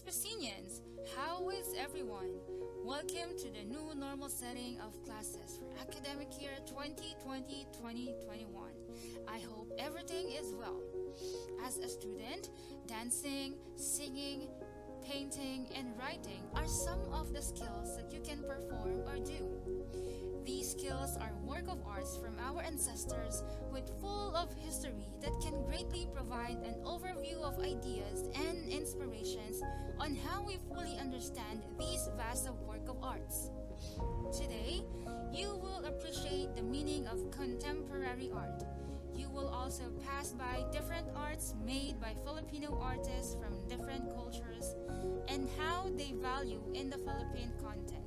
Spacinians, how is everyone? Welcome to the new normal setting of classes for academic year 2020-2021. I hope everything is well. As a student, dancing, singing, painting, and writing are some of the skills that you can perform or do. These skills are work of arts from our ancestors with full of history that can greatly provide an overview of ideas and inspirations on how we fully understand these vast of work of arts. Today, you will appreciate the meaning of contemporary art. You will also pass by different arts made by Filipino artists from different cultures and how they value in the Philippine content.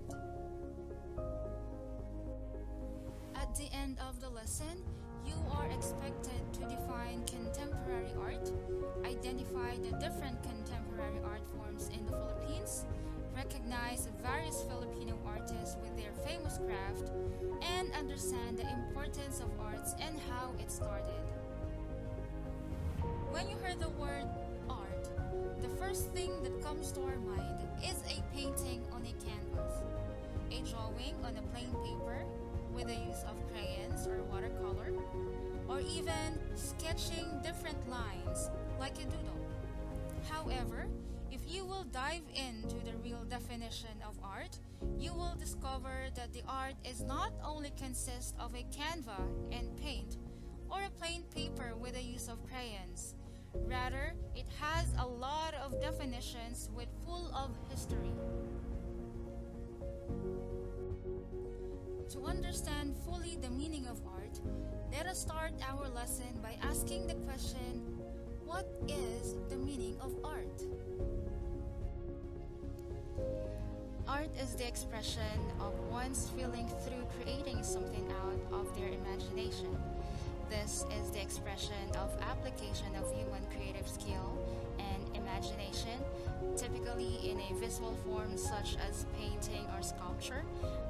At the end of the lesson, you are expected to define contemporary art, identify the different contemporary art forms in the Philippines, recognize various Filipino artists with their famous craft, and understand the importance of arts and how it started. When you hear the word art, the first thing that comes to our mind is a painting on a canvas, a drawing on a plain paper with the use of crayons or watercolor, or even sketching different lines like a doodle. However, if you will dive into the real definition of art, you will discover that the art is not only consist of a canvas and paint or a plain paper with the use of crayons. Rather, it has a lot of definitions with full of history. To understand fully the meaning of art, let us start our lesson by asking the question, what is the meaning of art? Art is the expression of one's feeling through creating something out of their imagination. This is the expression of application of human creative skill and imagination, typically in a visual form such as painting or sculpture,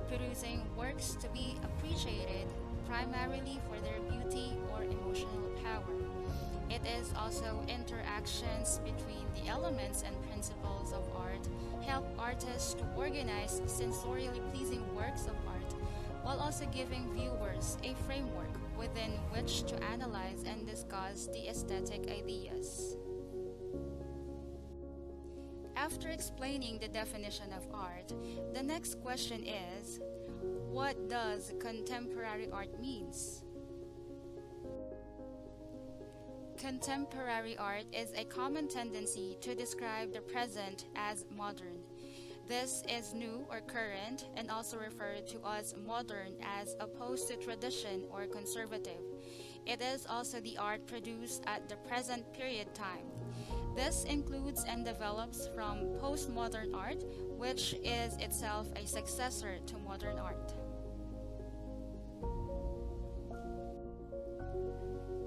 producing works to be appreciated primarily for their beauty or emotional power. It is also interactions between the elements and principles of art help artists to organize sensorially pleasing works of art while also giving viewers a framework within which to analyze and discuss the aesthetic ideas. After explaining the definition of art, the next question is, what does contemporary art means? Contemporary art is a common tendency to describe the present as modern. This is new or current and also referred to as modern as opposed to tradition or conservative. It is also the art produced at the present period time. This includes and develops from postmodern art, which is itself a successor to modern art.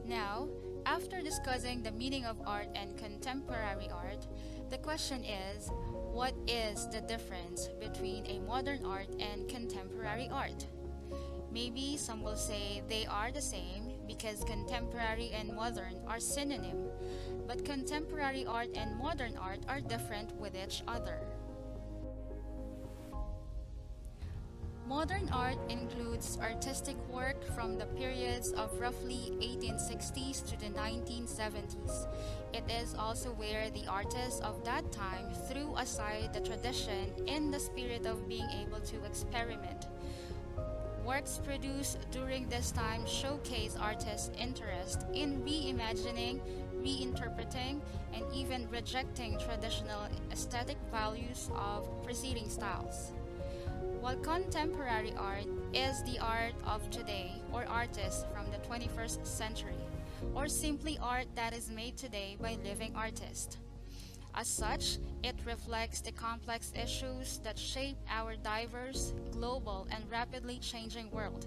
Now, after discussing the meaning of art and contemporary art, the question is, what is the difference between a modern art and contemporary art? Maybe some will say they are the same because contemporary and modern are synonym, but contemporary art and modern art are different with each other. Modern art includes artistic work from the periods of roughly 1860s to the 1970s. It is also where the artists of that time threw aside the tradition in the spirit of being able to experiment. Works produced during this time showcase artists' interest in reimagining, reinterpreting, and even rejecting traditional aesthetic values of preceding styles. While contemporary art is the art of today or artists from the 21st century, or simply art that is made today by living artists. As such, it reflects the complex issues that shape our diverse, global, and rapidly changing world.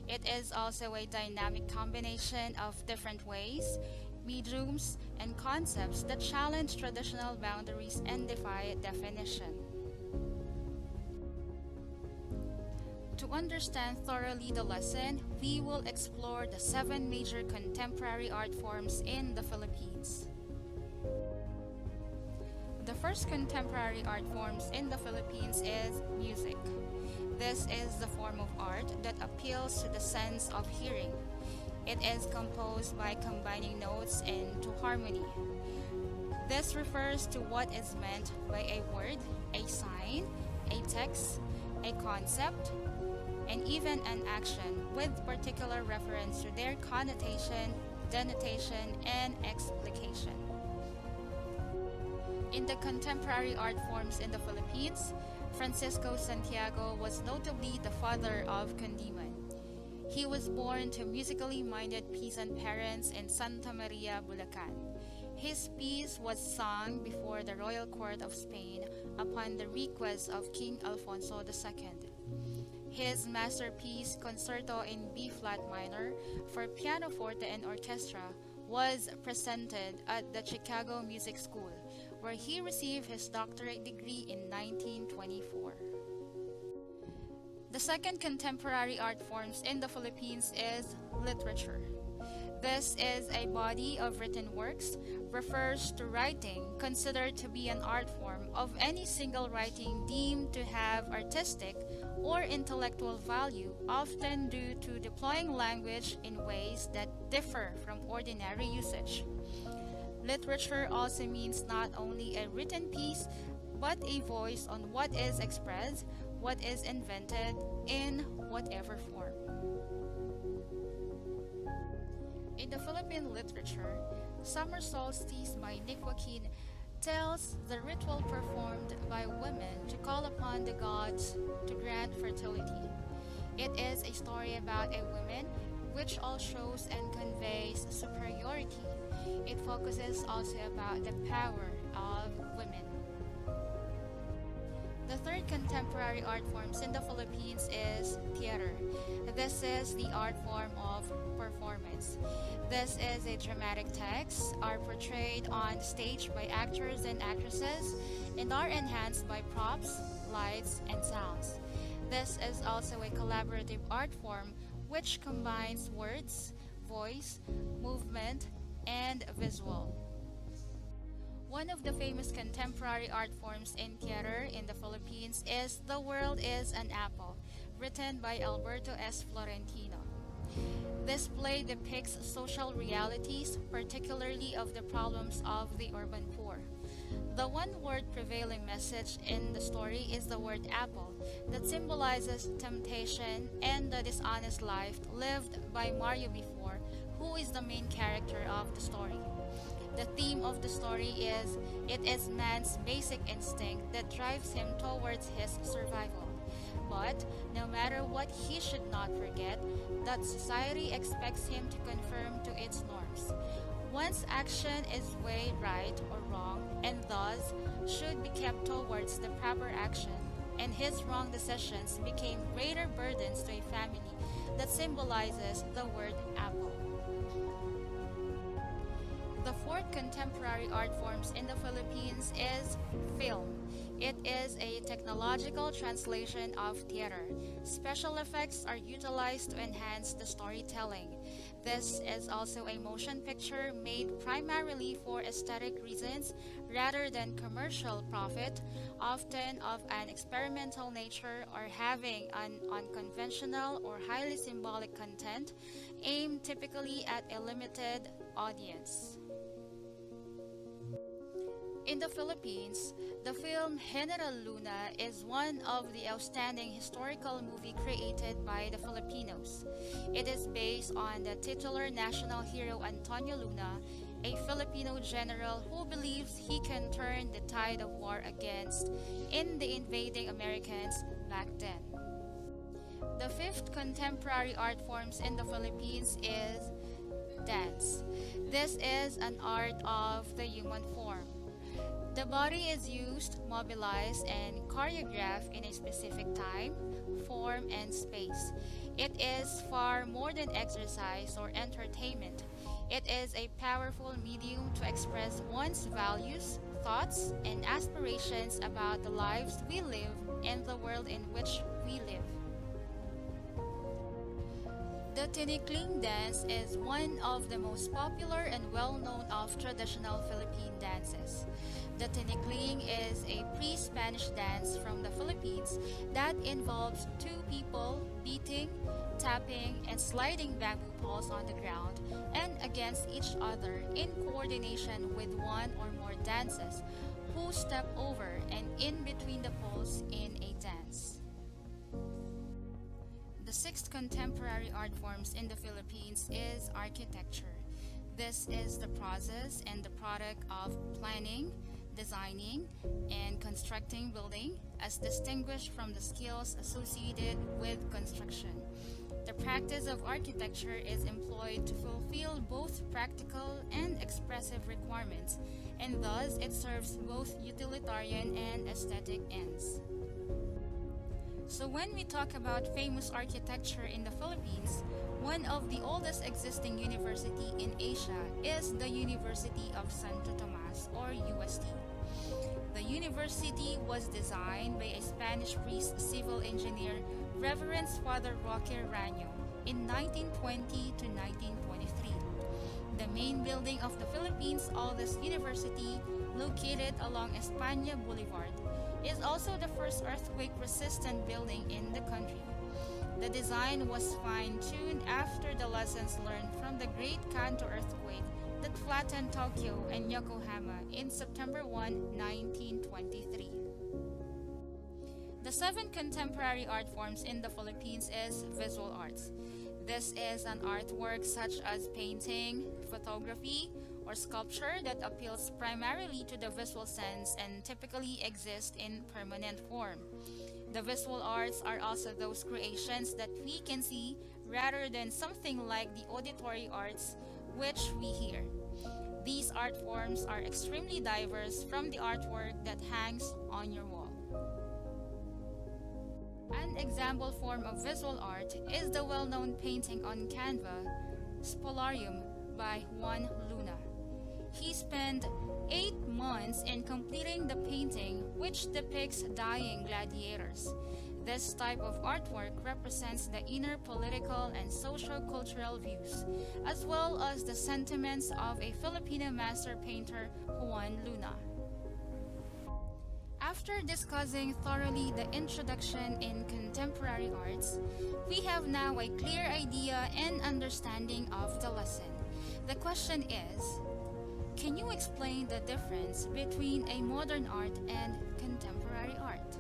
It is also a dynamic combination of different ways, mediums, and concepts that challenge traditional boundaries and defy definition. To understand thoroughly the lesson, we will explore the 7 major contemporary art forms in the Philippines. The first contemporary art forms in the Philippines is music. This is the form of art that appeals to the sense of hearing. It is composed by combining notes into harmony. This refers to what is meant by a word, a sign, a text, a concept, and even an action with particular reference to their connotation, denotation, and explication. In the contemporary art forms in the Philippines, Francisco Santiago was notably the father of Condiman. He was born to musically minded peasant parents in Santa Maria, Bulacan. His piece was sung before the royal court of Spain upon the request of King Alfonso II. His masterpiece, Concerto in B flat minor for pianoforte and orchestra, was presented at the Chicago Music School, where he received his doctorate degree in 1924. The second contemporary art forms in the Philippines is literature. This is a body of written works, refers to writing considered to be an art form of any single writing deemed to have artistic or intellectual value, often due to deploying language in ways that differ from ordinary usage. Literature also means not only a written piece, but a voice on what is expressed, what is invented, in whatever form. In the Philippine literature, Summer Solstice by Nick Joaquin tells the ritual performed by women to call upon the gods to grant fertility. It is a story about a woman which all shows and conveys superiority. It focuses also about the power of women. The third contemporary art forms in the Philippines is theater. This is the art form of performance. This is a dramatic text, are portrayed on stage by actors and actresses, and are enhanced by props, lights, and sounds. This is also a collaborative art form which combines words, voice, movement, and visual. One of the famous contemporary art forms in theater in the Philippines is The World is an Apple, written by Alberto S. Florentino. This play depicts social realities, particularly of the problems of the urban poor. The one-word prevailing message in the story is the word apple, that symbolizes temptation and the dishonest life lived by Mario before, who is the main character of the story. The theme of the story is it is man's basic instinct that drives him towards his survival. But no matter what, he should not forget that society expects him to conform to its norms. One's action is weighed right or wrong, and thus should be kept towards the proper action, and his wrong decisions became greater burdens to a family that symbolizes the word apple. The fourth contemporary art forms in the Philippines is film. It is a technological translation of theater. Special effects are utilized to enhance the storytelling. This is also a motion picture made primarily for aesthetic reasons rather than commercial profit, often of an experimental nature or having an unconventional or highly symbolic content, aimed typically at a limited audience. In the Philippines, the film General Luna is one of the outstanding historical movie created by the Filipinos. It is based on the titular national hero Antonio Luna, a Filipino general who believes he can turn the tide of war against in the invading Americans back then. The fifth contemporary art forms in the Philippines is dance. This is an art of the human form. The body is used, mobilized, and choreographed in a specific time, form, and space. It is far more than exercise or entertainment. It is a powerful medium to express one's values, thoughts, and aspirations about the lives we live and the world in which we live. The tinikling dance is one of the most popular and well-known of traditional Philippine dances. The tinikling is a pre-Spanish dance from the Philippines that involves two people beating, tapping, and sliding bamboo poles on the ground and against each other in coordination with one or more dancers who step over and in between the poles in a dance. The sixth contemporary art forms in the Philippines is architecture. This is the process and the product of planning, designing, and constructing building as distinguished from the skills associated with construction. The practice of architecture is employed to fulfill both practical and expressive requirements, and thus it serves both utilitarian and aesthetic ends. So when we talk about famous architecture in the Philippines, one of the oldest existing university in Asia is the University of Santo Tomas or UST. The university was designed by a Spanish priest civil engineer, Reverend Father Roque Raño, in 1920 to 1923. The main building of the Philippines' oldest university, located along España Boulevard, is also the first earthquake-resistant building in the country. The design was fine-tuned after the lessons learned from the Great Kanto earthquake that flattened Tokyo and Yokohama in September 1, 1923. The seventh contemporary art forms in the Philippines is visual arts. This is an artwork such as painting, photography, or sculpture that appeals primarily to the visual sense and typically exists in permanent form. The visual arts are also those creations that we can see rather than something like the auditory arts which we hear. These art forms are extremely diverse from the artwork that hangs on your wall. An example form of visual art is the well-known painting on canvas, Spolarium by Juan Luna. He spent 8 months in completing the painting, which depicts dying gladiators. This type of artwork represents the inner political and socio-cultural views, as well as the sentiments of a Filipino master painter, Juan Luna. After discussing thoroughly the introduction in contemporary arts, we have now a clear idea and understanding of the lesson. The question is, can you explain the difference between a modern art and contemporary art?